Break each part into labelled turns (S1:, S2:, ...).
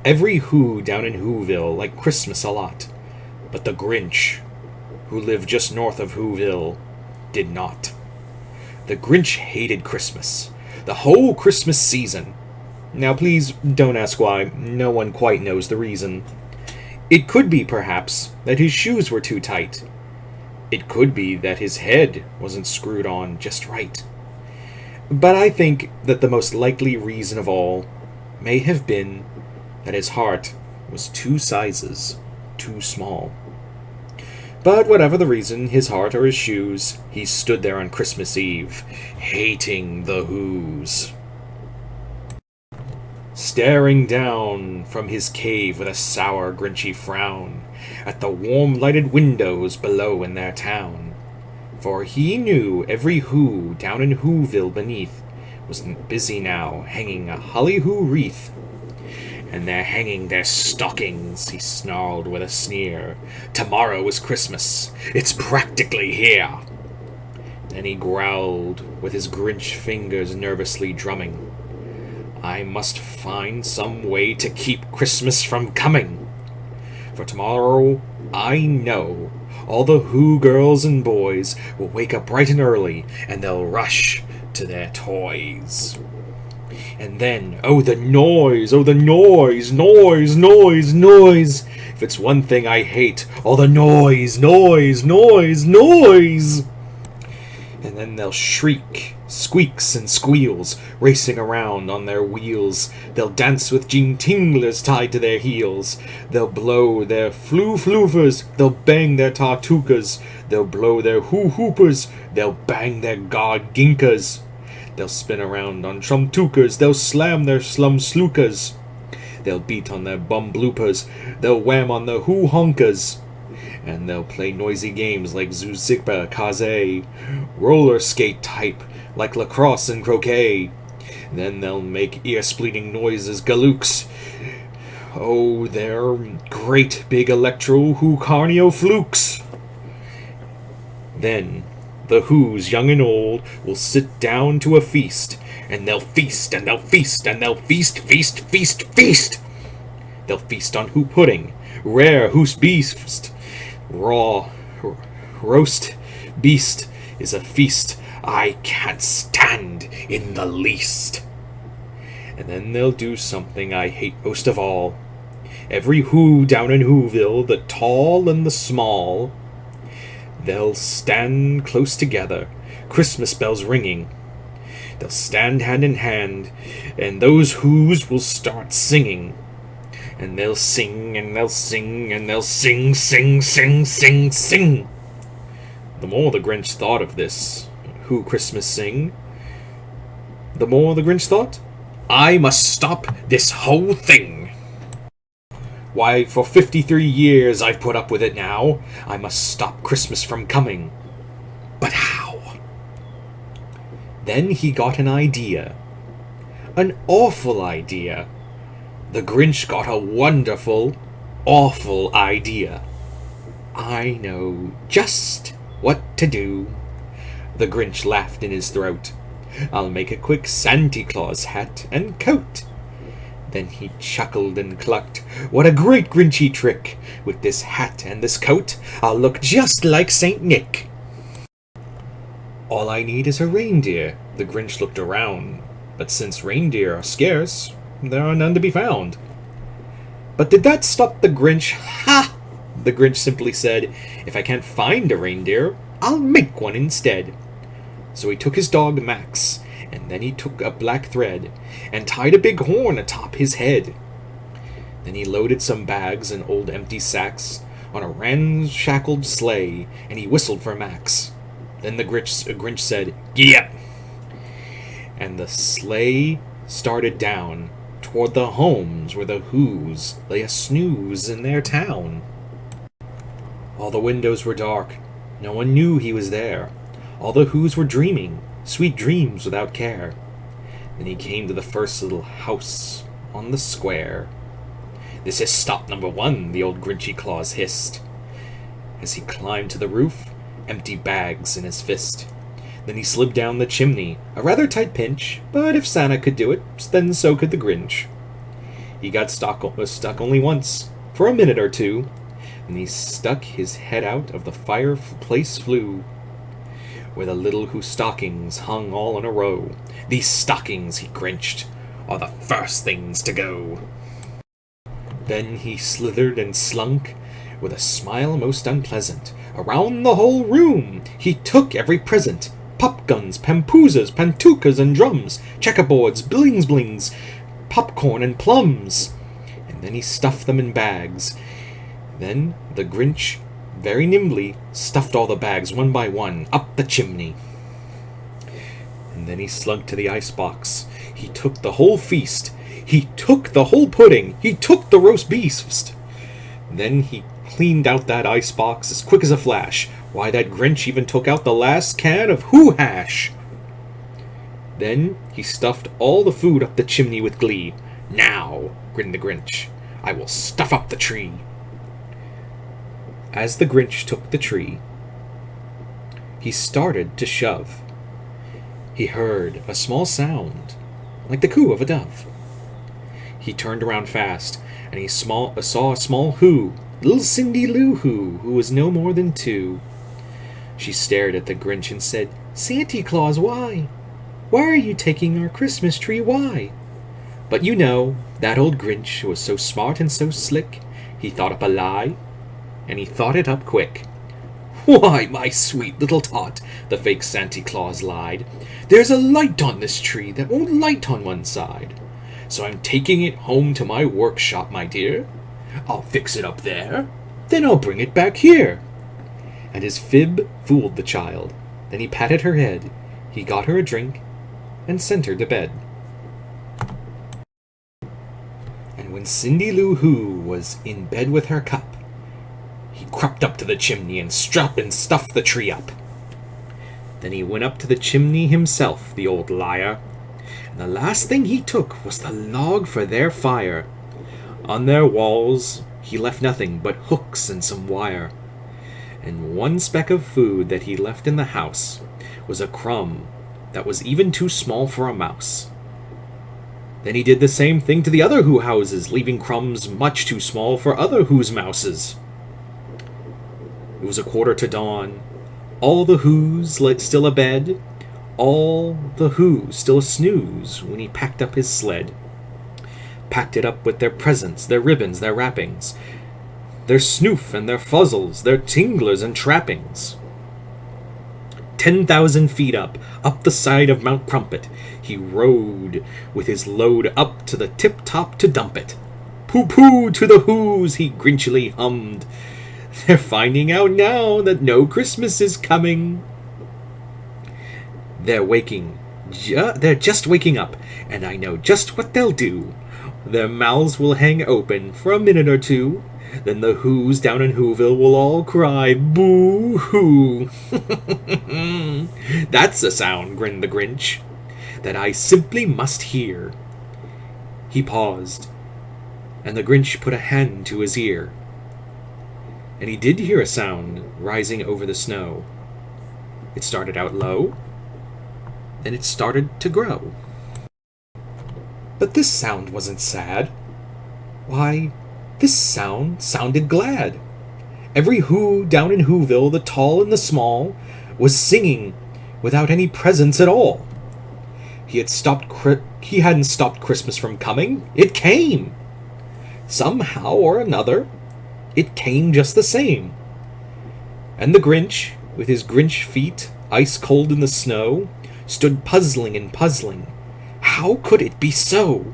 S1: Every Who down in Whoville liked Christmas a lot, but the Grinch, who lived just north of Whoville, did not. The Grinch hated Christmas, the whole Christmas season. Now please don't ask why, no one quite knows the reason. It could be, perhaps, that his shoes were too tight. It could be that his head wasn't screwed on just right. But I think that the most likely reason of all may have been that his heart was 2 sizes too small. But whatever the reason, his heart or his shoes, he stood there on Christmas Eve, hating the Whos. Staring down from his cave with a sour, grinchy frown at the warm lighted windows below in their town. For he knew every Who down in Whoville beneath was busy now hanging a holly-who wreath. And they're hanging their stockings, he snarled with a sneer. Tomorrow is Christmas. It's practically here. Then he growled, with his Grinch fingers nervously drumming. I must find some way to keep Christmas from coming. For tomorrow, I know, all the Who girls and boys will wake up bright and early, and they'll rush to their toys. And then, oh the noise, noise, noise. If it's one thing I hate, all the noise. And then they'll shriek, squeaks and squeals, racing around on their wheels. They'll dance with Gene Tinglers tied to their heels. They'll blow their flu-floofers, they'll bang their tartukas. They'll blow their hoo-hoopers, they'll bang their god-ginkas. They'll spin around on trumtukas, they'll slam their slum-slukas. They'll beat on their bum-bloopers, they'll wham on their hoo-honkas. And they'll play noisy games like Zuzikba, Kaze, roller skate type like lacrosse and croquet. Then they'll make ear-splitting noises galooks. Oh, they're great big electro-hoo-carnio flukes. Then the Whos, young and old, will sit down to a feast, and they'll feast, and they'll feast, and they'll feast. They'll feast on Who pudding, rare Who's beast, raw, roast beast is a feast I can't stand in the least. And then they'll do something I hate most of all. Every Who down in Whoville, the tall and the small, they'll stand close together, Christmas bells ringing. They'll stand hand in hand, and those Whos will start singing. And they'll sing, and they'll sing, and they'll sing. The more the Grinch thought of this Who Christmas sing, the more the Grinch thought, I must stop this whole thing. Why, for 53 years I've put up with it now. I must stop Christmas from coming. But how? Then he got an idea. An awful idea. The Grinch got a wonderful, awful idea. I know just what to do. The Grinch laughed in his throat. I'll make a quick Santa Claus hat and coat. Then he chuckled and clucked, what a great Grinchy trick! With this hat and this coat, I'll look just like Saint Nick. All I need is a reindeer. The Grinch looked around, but since reindeer are scarce, there are none to be found. But did that stop the Grinch? Ha! The Grinch simply said, if I can't find a reindeer, I'll make one instead. So he took his dog Max, and then he took a black thread, and tied a big horn atop his head. Then he loaded some bags and old empty sacks on a ramshackled sleigh, and he whistled for Max. Then the Grinch said, "Giddy up!" And the sleigh started down toward the homes where the Whos lay a snooze in their town. All the windows were dark. No one knew he was there. All the Whos were dreaming, sweet dreams without care. Then he came to the first little house on the square. "This is stop number 1, the old Grinchy Claus hissed. As he climbed to the roof, empty bags in his fist. Then he slid down the chimney, a rather tight pinch, but if Santa could do it, then so could the Grinch. He got stuck only once, for a minute or two, and he stuck his head out of the fireplace flue, where the little stockings hung all in a row. These stockings, he grinched, are the first things to go. Then he slithered and slunk, with a smile most unpleasant. Around the whole room he took every present. Pop guns, pampoozas, pantukas and drums, checkerboards, blings, popcorn and plums. And then he stuffed them in bags. Then the Grinch very nimbly stuffed all the bags one by one up the chimney. And then he slunk to the icebox. He took the whole feast. He took the whole pudding. He took the roast beast. Then he cleaned out that icebox as quick as a flash. Why, that Grinch even took out the last can of Hoo Hash. Then he stuffed all the food up the chimney with glee. Now, grinned the Grinch, I will stuff up the tree. As the Grinch took the tree, he started to shove. He heard a small sound, like the coo of a dove. He turned around fast, and he saw a small Who, little Cindy Lou Who was no more than 2. She stared at the Grinch and said, "Santa Claus, why? Why are you taking our Christmas tree, why?" But you know, that old Grinch was so smart and so slick, he thought up a lie, and he thought it up quick. "Why, my sweet little tot," the fake Santa Claus lied, "there's a light on this tree that won't light on one side. So I'm taking it home to my workshop, my dear. I'll fix it up there, then I'll bring it back here." And his fib fooled the child. Then he patted her head, he got her a drink, and sent her to bed. And when Cindy Lou Who was in bed with her cup, he crept up to the chimney and stuffed the tree up. Then he went up to the chimney himself, the old liar, and the last thing he took was the log for their fire. On their walls he left nothing but hooks and some wire, and one speck of food that he left in the house was a crumb that was even too small for a mouse. Then he did the same thing to the other Who houses, leaving crumbs much too small for other Who's mouses. It was 1/4 to dawn. All the Who's still abed, all the Who's still a snooze when he packed up his sled. Packed it up with their presents, their ribbons, their wrappings, their snoof and their fuzzles, their tinglers and trappings. 10,000 feet up the side of Mount Crumpet, he rode with his load up to the tip-top to dump it. "Pooh-pooh to the Who's," he grinchily hummed. "They're finding out now that no Christmas is coming." They're just waking up, and I know just what they'll do. Their mouths will hang open for a minute or two. Then the Who's down in Whoville will all cry, "Boo-hoo!" "That's a sound," grinned the Grinch, "that I simply must hear." He paused, and the Grinch put a hand to his ear. And he did hear a sound rising over the snow. It started out low, then it started to grow. But this sound wasn't sad. Why, this sound sounded glad. Every Who down in Whoville, the tall and the small, was singing without any presents at all. He hadn't stopped Christmas from coming. It came. Somehow or another, it came just the same. And the Grinch, with his Grinch feet ice cold in the snow, stood puzzling and puzzling. How could it be so?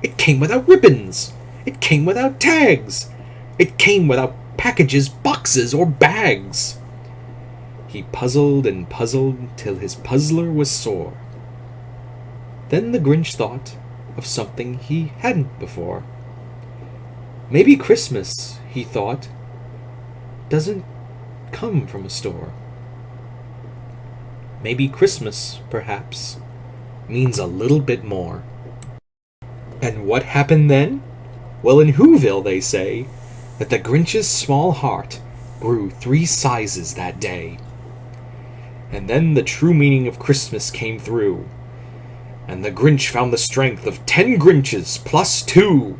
S1: It came without ribbons. It came without tags. It came without packages, boxes, or bags. He puzzled and puzzled till his puzzler was sore. Then the Grinch thought of something he hadn't before. Maybe Christmas, he thought, doesn't come from a store. Maybe Christmas, perhaps, means a little bit more. And what happened then? Well, in Whoville they say that the Grinch's small heart grew 3 sizes that day. And then the true meaning of Christmas came through, and the Grinch found the strength of 10 Grinches plus 2.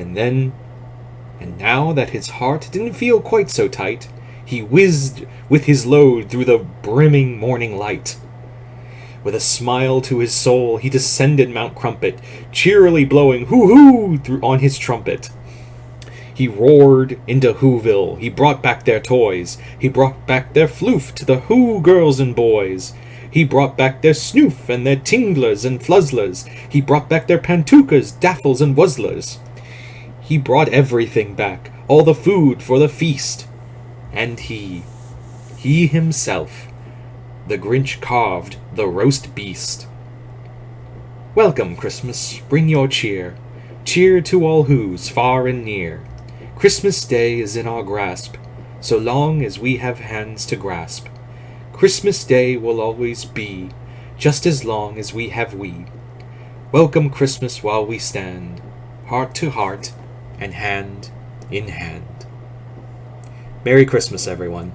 S1: And now that his heart didn't feel quite so tight, he whizzed with his load through the brimming morning light. With a smile to his soul, he descended Mount Crumpet, cheerily blowing hoo-hoo on his trumpet. He roared into Whoville, he brought back their toys, he brought back their floof to the Who girls and boys. He brought back their snoof and their tinglers and fluzzlers, he brought back their pantookas, daffles and wuzzlers. He brought everything back, all the food for the feast. And he himself, the Grinch carved the roast beast. Welcome, Christmas, bring your cheer, cheer to all who's far and near. Christmas Day is in our grasp, so long as we have hands to grasp. Christmas Day will always be, just as long as we have we. Welcome Christmas while we stand, heart to heart and hand in hand. Merry Christmas, everyone.